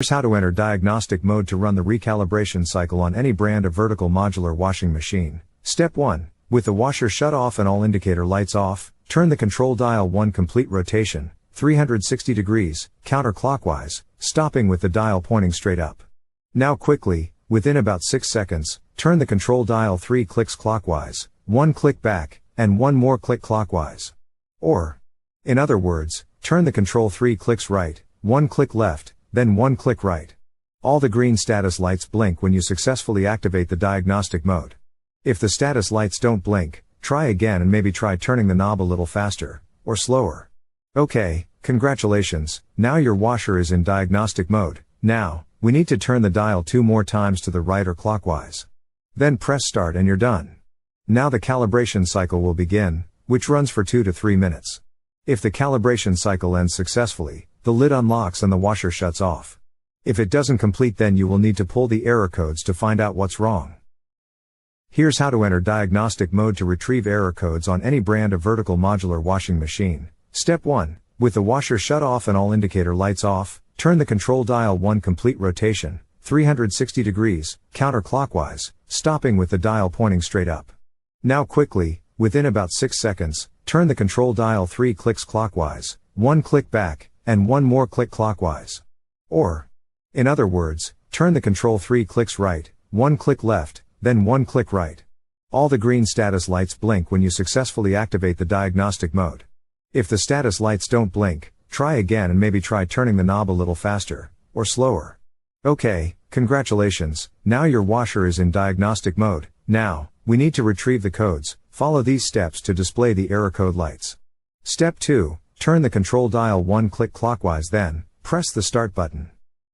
Here's how to enter diagnostic mode to run the recalibration cycle on any brand of vertical modular washing machine. Step 1. With the washer shut off and all indicator lights off, turn the control dial 1 complete rotation, 360 degrees, counterclockwise, stopping with the dial pointing straight up. Now quickly, within about 6 seconds, turn the control dial 3 clicks clockwise, 1 click back, and 1 more click clockwise. Or, in other words, turn the control 3 clicks right, 1 click left, then 1 click right. All the green status lights blink when you successfully activate the diagnostic mode. If the status lights don't blink, try again and maybe try turning the knob a little faster, or slower. Okay, congratulations, now your washer is in diagnostic mode. Now, we need to turn the dial 2 more times to the right or clockwise. Then press start and you're done. Now the calibration cycle will begin, which runs for 2 to 3 minutes. If the calibration cycle ends successfully, the lid unlocks and the washer shuts off. If it doesn't complete, then you will need to pull the error codes to find out what's wrong. Here's how to enter diagnostic mode to retrieve error codes on any brand of vertical modular washing machine. Step 1. With the washer shut off and all indicator lights off, turn the control dial 1 complete rotation, 360 degrees, counterclockwise, stopping with the dial pointing straight up. Now quickly, within about 6 seconds, turn the control dial 3 clicks clockwise, 1 click back, and 1 more click clockwise. Or, in other words, turn the control 3 clicks right, 1 click left, then 1 click right. All the green status lights blink when you successfully activate the diagnostic mode. If the status lights don't blink, try again and maybe try turning the knob a little faster, or slower. Okay, congratulations, now your washer is in diagnostic mode. Now, we need to retrieve the codes. Follow these steps to display the error code lights. Step 2. Turn the control dial 1 click clockwise, then press the start button.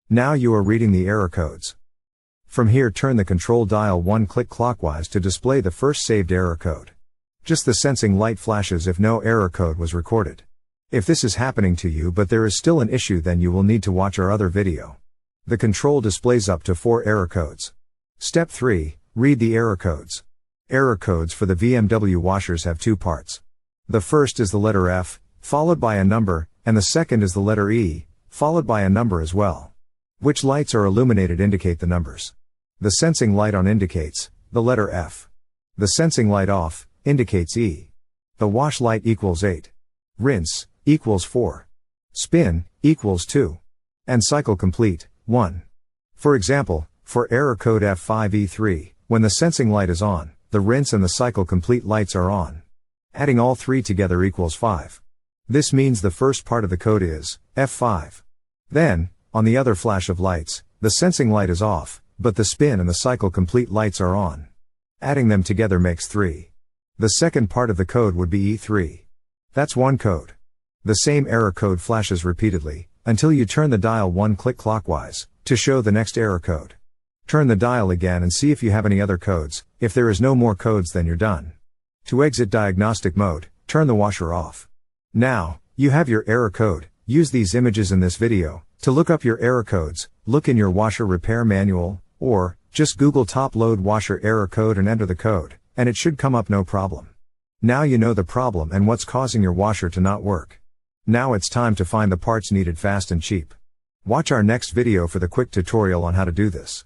Now you are reading the error codes. From here, turn the control dial 1 click clockwise to display the first saved error code. Just the sensing light flashes if no error code was recorded. If this is happening to you but there is still an issue, then you will need to watch our other video. The control displays up to 4 error codes. Step 3. Read the error codes. Error codes for the VMW washers have 2 parts. The first is the letter F, followed by a number, and the second is the letter E, followed by a number as well. Which lights are illuminated indicate the numbers. The sensing light on indicates the letter F. The sensing light off indicates E. The wash light equals 8. Rinse equals 4. Spin equals 2. And cycle complete 1. For example, for error code F5E3, when the sensing light is on, the rinse and the cycle complete lights are on. Adding all 3 together equals 5. This means the first part of the code is F5. Then, on the other flash of lights, the sensing light is off, but the spin and the cycle complete lights are on. Adding them together makes 3. The second part of the code would be E3. That's one code. The same error code flashes repeatedly, until you turn the dial 1 click clockwise, to show the next error code. Turn the dial again and see if you have any other codes. If there is no more codes, then you're done. To exit diagnostic mode, turn the washer off. Now, you have your error code. Use these images in this video to look up your error codes. Look in your washer repair manual, or just Google top load washer error code and enter the code, and it should come up no problem. Now you know the problem and what's causing your washer to not work. Now it's time to find the parts needed fast and cheap. Watch our next video for the quick tutorial on how to do this.